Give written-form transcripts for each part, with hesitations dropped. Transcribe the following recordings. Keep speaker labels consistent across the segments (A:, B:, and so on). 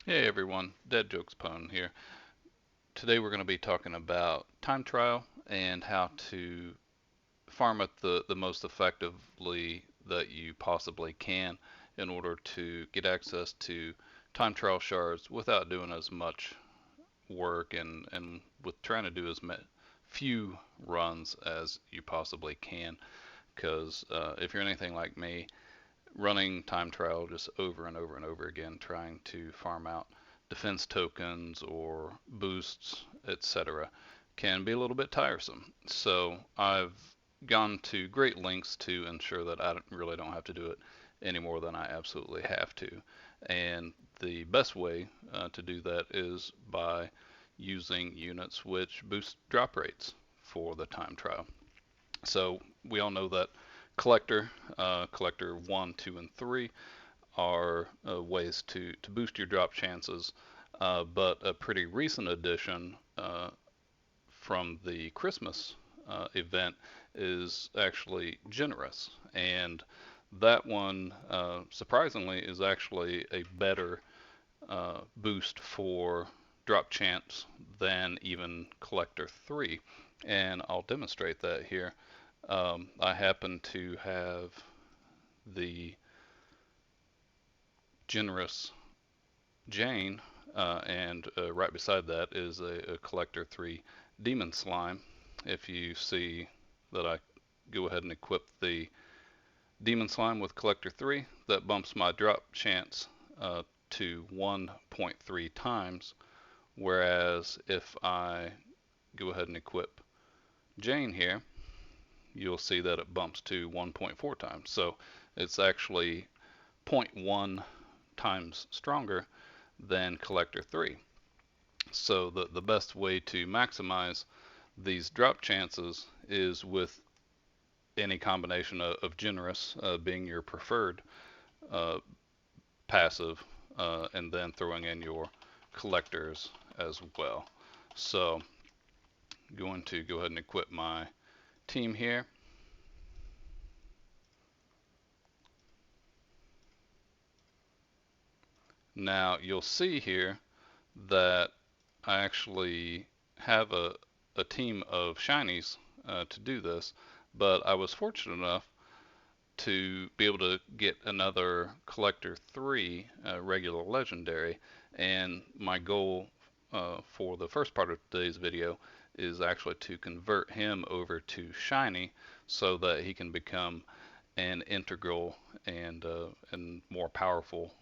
A: Hey everyone, Dead Jokes Pwn here. Today we're going to be talking about time trial and how to farm it the most effectively that you possibly can in order to get access to time trial shards without doing as much work and with trying to do as few runs as you possibly can. Because if you're anything like me, running time trial just over and over and over again, trying to farm out defense tokens or boosts, etc., can be a little bit tiresome. So I've gone to great lengths to ensure that I really don't have to do it any more than I absolutely have to. And the best way to do that is by using units which boost drop rates for the time trial. So we all know that collector 1, 2, and 3 are ways to boost your drop chances. But a pretty recent addition from the Christmas event is actually generous. And that one, surprisingly, is actually a better boost for drop chance than even collector 3. And I'll demonstrate that here. I happen to have the generous Jane, and right beside that is a Collector 3 Demon Slime. If you see that I go ahead and equip the Demon Slime with Collector 3, that bumps my drop chance to 1.3 times, whereas if I go ahead and equip Jane here, you'll see that it bumps to 1.4 times. So it's actually zero point 0.1 times stronger than Collector 3. So the best way to maximize these drop chances is with any combination of Generous being your preferred uh, passive, and then throwing in your collectors as well. So going to go ahead and equip my team here. Now you'll see here that I actually have a team of shinies to do this, but I was fortunate enough to be able to get another Collector 3 regular legendary, and my goal for the first part of today's video is actually to convert him over to shiny so that he can become an integral and more powerful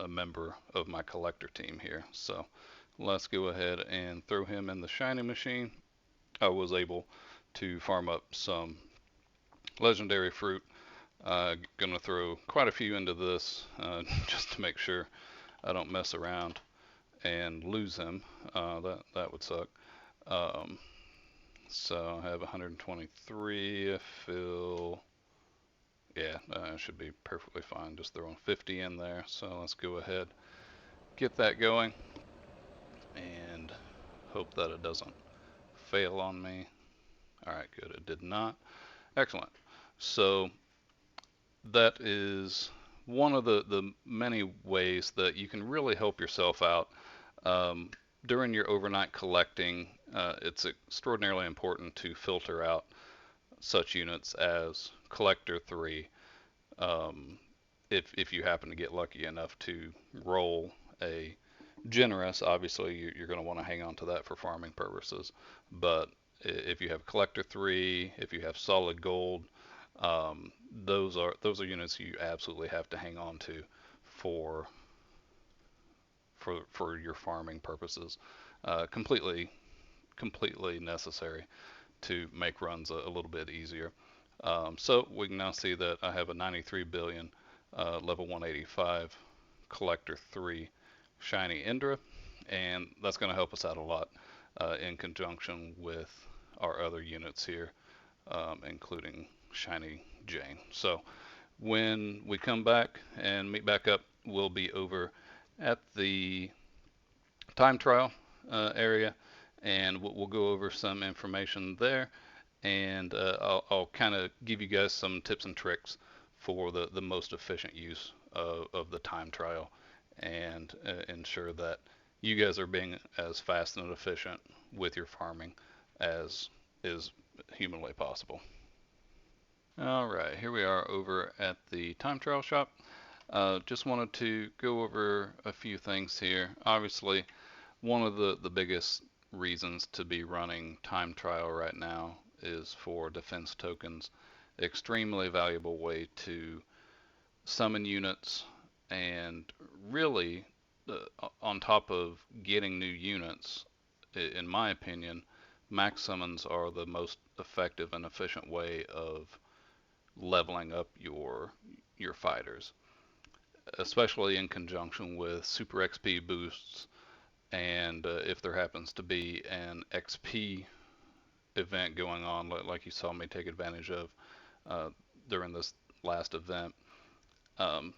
A: member of my collector team here. So let's go ahead and throw him in the shiny machine. I was able to farm up some legendary fruit. Gonna throw quite a few into this just to make sure I don't mess around and lose him. That would suck. Um, so I have 123. I feel yeah, I should be perfectly fine just throwing 50 in there. So let's go ahead, get that going, and hope that it doesn't fail on me. All right, good. It did not. Excellent. So that is one of the many ways that you can really help yourself out. Um, During your overnight collecting, it's extraordinarily important to filter out such units as Collector 3. Um, if you happen to get lucky enough to roll a generous, obviously you're going to want to hang on to that for farming purposes. But if you have Collector 3, if you have solid gold, those are units you absolutely have to hang on to for for your farming purposes. Completely necessary to make runs a little bit easier. So we can now see that I have a 93 billion level 185 collector 3 shiny Indra, and that's going to help us out a lot in conjunction with our other units here, including shiny Jane. So when we come back and meet back up, we'll be over at the time trial area, and we'll go over some information there, and I'll kind of give you guys some tips and tricks for the most efficient use of the time trial and ensure that you guys are being as fast and efficient with your farming as is humanly possible. All right, here we are over at the time trial shop. Just wanted to go over a few things here. Obviously, one of the biggest reasons to be running time trial right now is for defense tokens. Extremely valuable way to summon units, and really, on top of getting new units, in my opinion, max summons are the most effective and efficient way of leveling up your fighters, especially in conjunction with super XP boosts. And if there happens to be an XP event going on, like you saw me take advantage of during this last event, um,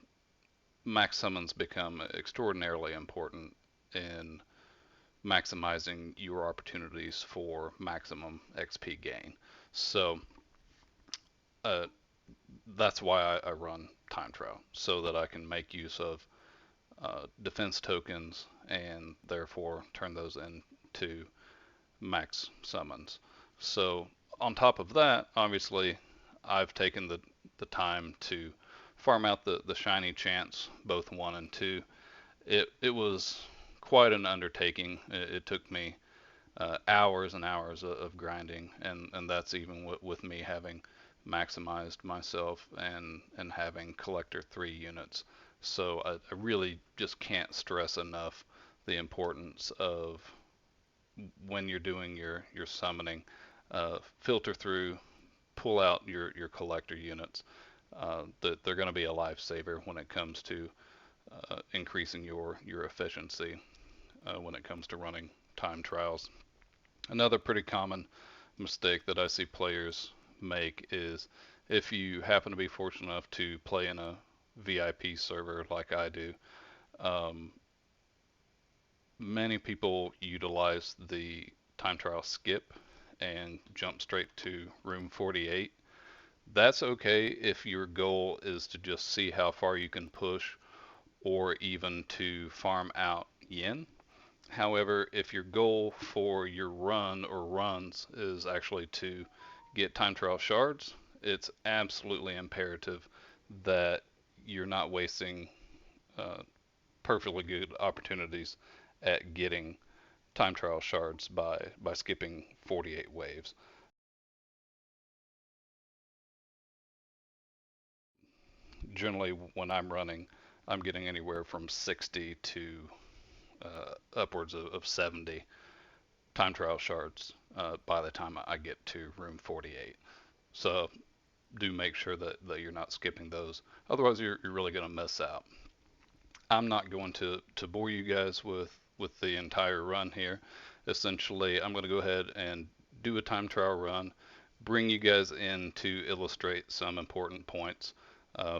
A: max summons become extraordinarily important in maximizing your opportunities for maximum XP gain. So uh, that's why I run time trial, so that I can make use of defense tokens and therefore turn those into max summons. So on top of that, obviously, I've taken the time to farm out the shiny chance, both 1 and 2. It was quite an undertaking. It took me hours and hours of grinding, and that's even with me having maximized myself and having collector 3 units. So I really just can't stress enough the importance of, when you're doing your summoning, filter through, pull out your collector units. That they're going to be a lifesaver when it comes to increasing your efficiency when it comes to running time trials. Another pretty common mistake that I see players make is, if you happen to be fortunate enough to play in a VIP server like I do, um, many people utilize the time trial skip and jump straight to room 48. That's okay if your goal is to just see how far you can push, or even to farm out yen. However, if your goal for your run or runs is actually to get time trial shards, it's absolutely imperative that you're not wasting uh, perfectly good opportunities at getting time trial shards by skipping 48 waves. Generally, when I'm running, I'm getting anywhere from 60 to upwards of 70 time trial shards by the time I get to room 48. So do make sure that you're not skipping those. Otherwise, you're really going to miss out. I'm not going to bore you guys with the entire run here. Essentially, I'm going to go ahead and do a time trial run, bring you guys in to illustrate some important points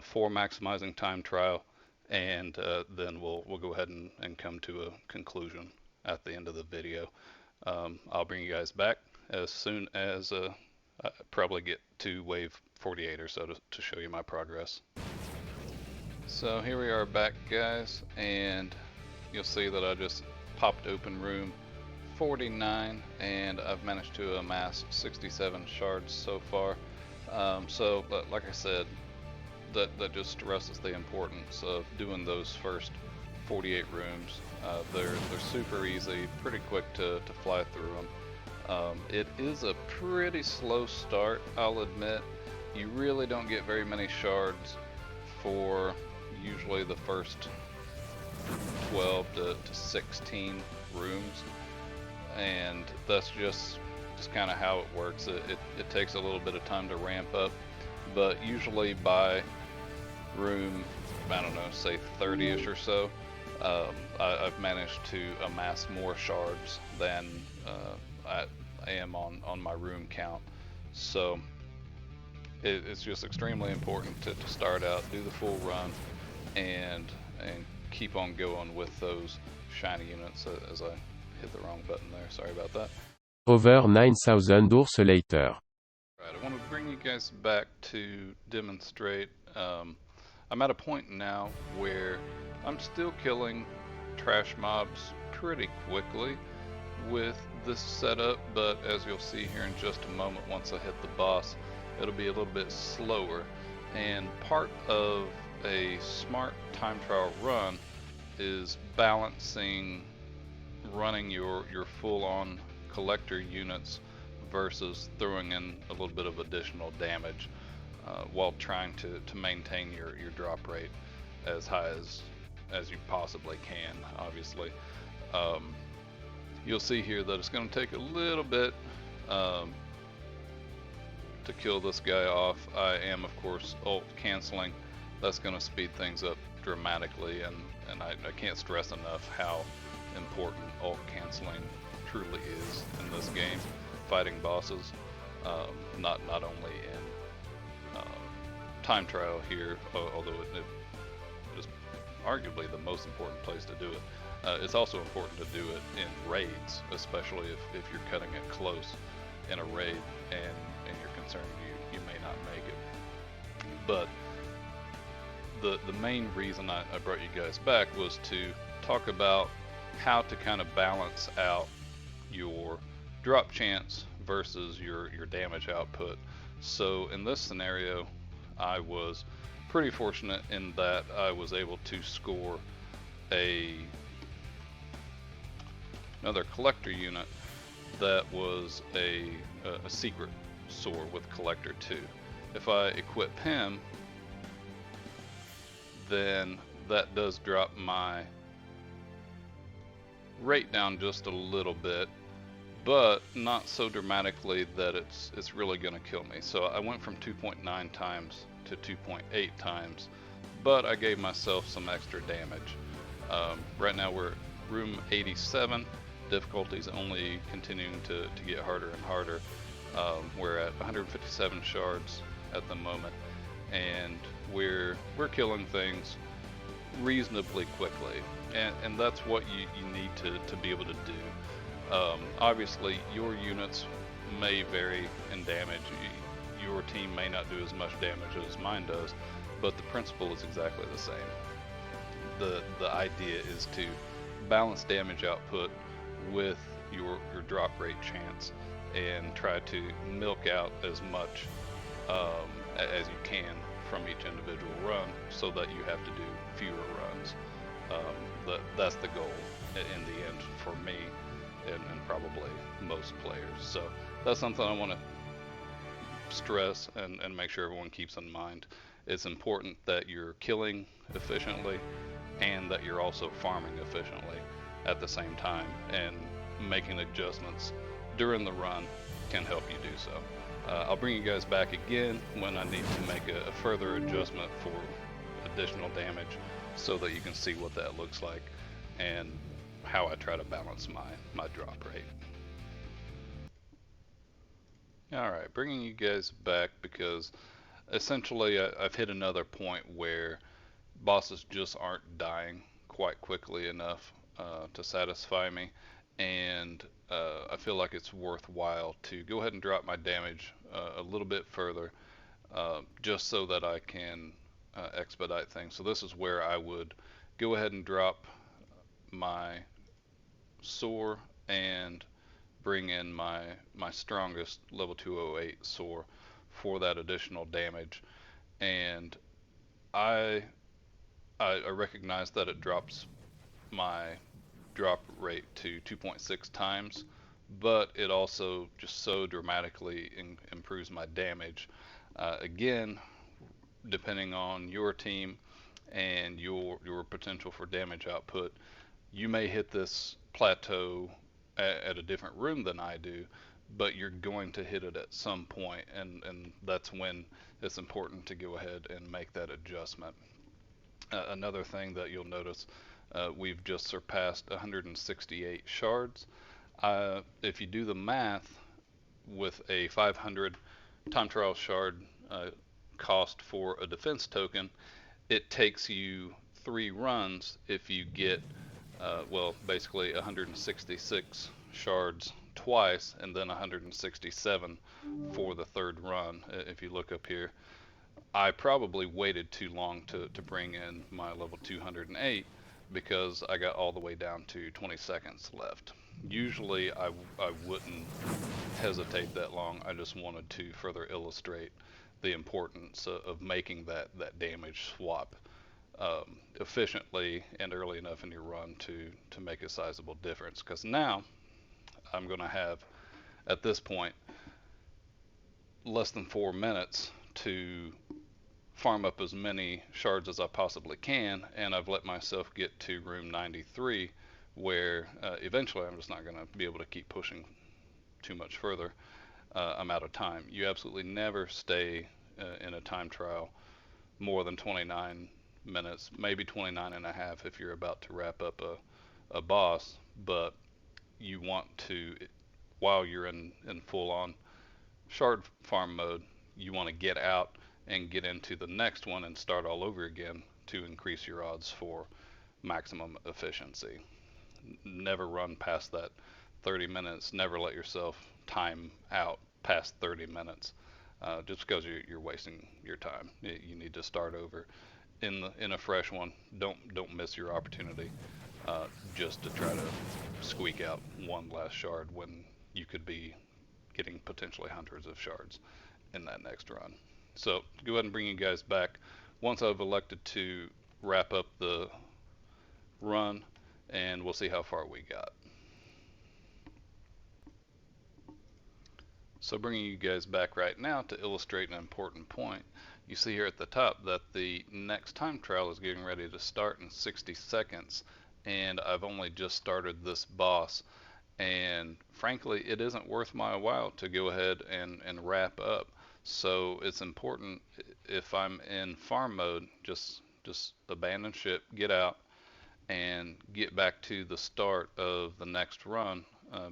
A: for maximizing time trial, and then we'll go ahead and come to a conclusion at the end of the video. I'll bring you guys back as soon as I probably get to wave 48 or so to show you my progress. So here we are back, guys, and you'll see that I just popped open room 49 and I've managed to amass 67 shards so far. So like I said, that just stresses the importance of doing those first 48 rooms. They're super easy, pretty quick to fly through them. It is a pretty slow start, I'll admit. You really don't get very many shards for usually the first 12 to 16 rooms, and that's just kind of how it works. It takes a little bit of time to ramp up, but usually by room, I don't know, say 30ish or so, I've managed to amass more shards than I am on my room count. So it's just extremely important to start out, do the full run, and keep on going with those shiny units. As I hit the wrong button there, sorry about that.
B: Over 9,000 ours later.
A: Right, I want to bring you guys back to demonstrate. I'm at a point now where I'm still killing trash mobs pretty quickly with this setup, but as you'll see here in just a moment, once I hit the boss, it'll be a little bit slower. And part of a smart time trial run is balancing running your full-on collector units versus throwing in a little bit of additional damage while trying to maintain your drop rate as high as you possibly can, obviously. Um, you'll see here that it's going to take a little bit um, to kill this guy off. I am, of course, ult canceling. That's going to speed things up dramatically, and I can't stress enough how important ult canceling truly is in this game, fighting bosses. Not only in time trial here, although it is arguably the most important place to do it. It's also important to do it in raids, especially if you're cutting it close in a raid and you're concerned you may not make it. But the main reason I brought you guys back was to talk about how to kind of balance out your drop chance versus your damage output. So in this scenario, I was pretty fortunate in that I was able to score a another collector unit that was a secret soar with collector 2. If I equip him, then that does drop my rate down just a little bit, but not so dramatically that it's really going to kill me. So I went from 2.9 times to 2.8 times, but I gave myself some extra damage. Right now we're at room 87. Difficulty's only continuing to get harder and harder. We're at 157 shards at the moment, and we're killing things reasonably quickly, and that's what you need to be able to do. Obviously, your units may vary in damage. Your team may not do as much damage as mine does, but the principle is exactly the same. The idea is to balance damage output with your drop rate chance and try to milk out as much as you can from each individual run so that you have to do fewer runs. That's the goal in the end for me and probably most players. So that's something I want to stress and make sure everyone keeps in mind. It's important that you're killing efficiently and that you're also farming efficiently at the same time, and making adjustments during the run can help you do so. I'll bring you guys back again when I need to make a further adjustment for additional damage so that you can see what that looks like and how I try to balance my drop rate. Alright, bringing you guys back because essentially I've hit another point where bosses just aren't dying quite quickly enough to satisfy me, and I feel like it's worthwhile to go ahead and drop my damage a little bit further just so that I can expedite things. So this is where I would go ahead and drop my soar and bring in my strongest level 208 soar for that additional damage. And I I recognize that it drops my drop rate to 2.6 times, but it also just so dramatically improves my damage. Again, depending on your team and your potential for damage output, you may hit this plateau at a different room than I do, but you're going to hit it at some point, and that's when it's important to go ahead and make that adjustment. Another thing that you'll notice, we've just surpassed 168 shards. If you do the math with a 500 time trial shard cost for a defense token, it takes you 3 runs if you get, well, basically 166 shards twice and then 167 for the third run. If you look up here, I probably waited too long to bring in my level 208 because I got all the way down to 20 seconds left. Usually I wouldn't hesitate that long. I just wanted to further illustrate the importance of making that damage swap efficiently and early enough in your run to make a sizable difference. Because now I'm going to have, at this point, less than 4 minutes to farm up as many shards as I possibly can, and I've let myself get to room 93, where eventually I'm just not going to be able to keep pushing too much further. I'm out of time. You absolutely never stay in a time trial more than 29 minutes, maybe 29 and a half if you're about to wrap up a boss, but you want to, while you're in full on shard farm mode, you want to get out and get into the next one and start all over again to increase your odds for maximum efficiency. Never run past that 30 minutes. Never let yourself time out past 30 minutes. Just because you're wasting your time, you need to start over in a fresh one. Don't miss your opportunity just to try to squeak out one last shard when you could be getting potentially hundreds of shards in that next run. So go ahead and bring you guys back once I've elected to wrap up the run, and we'll see how far we got. So bringing you guys back right now to illustrate an important point, you see here at the top that the next time trial is getting ready to start in 60 seconds, and I've only just started this boss, and frankly it isn't worth my while to go ahead and wrap up. So it's important, if I'm in farm mode, just abandon ship, get out, and get back to the start of the next run,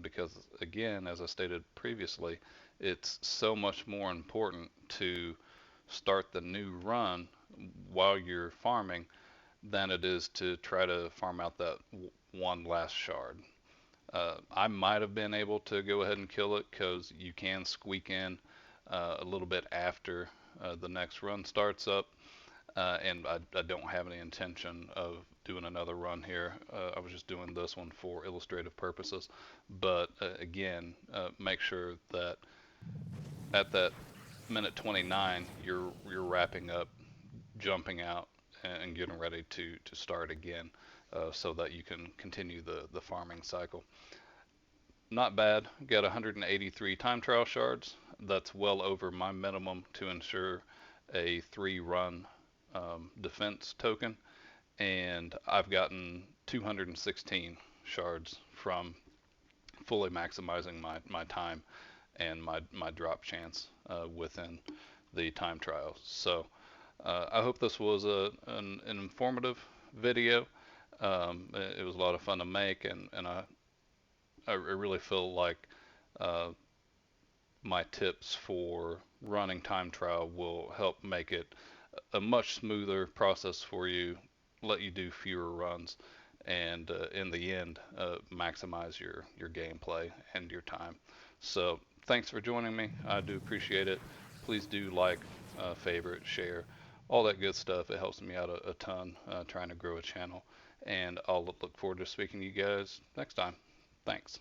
A: because again, as I stated previously, it's so much more important to start the new run while you're farming than it is to try to farm out that one last shard. I might have been able to go ahead and kill it because you can squeak in a little bit after the next run starts up, and I don't have any intention of doing another run here. I was just doing this one for illustrative purposes. But again, make sure that at that minute 29, you're wrapping up, jumping out, and getting ready to start again, so that you can continue the farming cycle. Not bad. Got 183 time trial shards. That's well over my minimum to ensure a 3 run defense token, and I've gotten 216 shards from fully maximizing my time and my drop chance within the time trials. So I hope this was an informative video. It was a lot of fun to make, and I really feel like uh, my tips for running time trial will help make it a much smoother process for you, let you do fewer runs, and in the end, maximize your gameplay and your time. So thanks for joining me. I do appreciate it. Please do like, favorite, share, all that good stuff. It helps me out a ton trying to grow a channel. And I'll look forward to speaking to you guys next time. Thanks.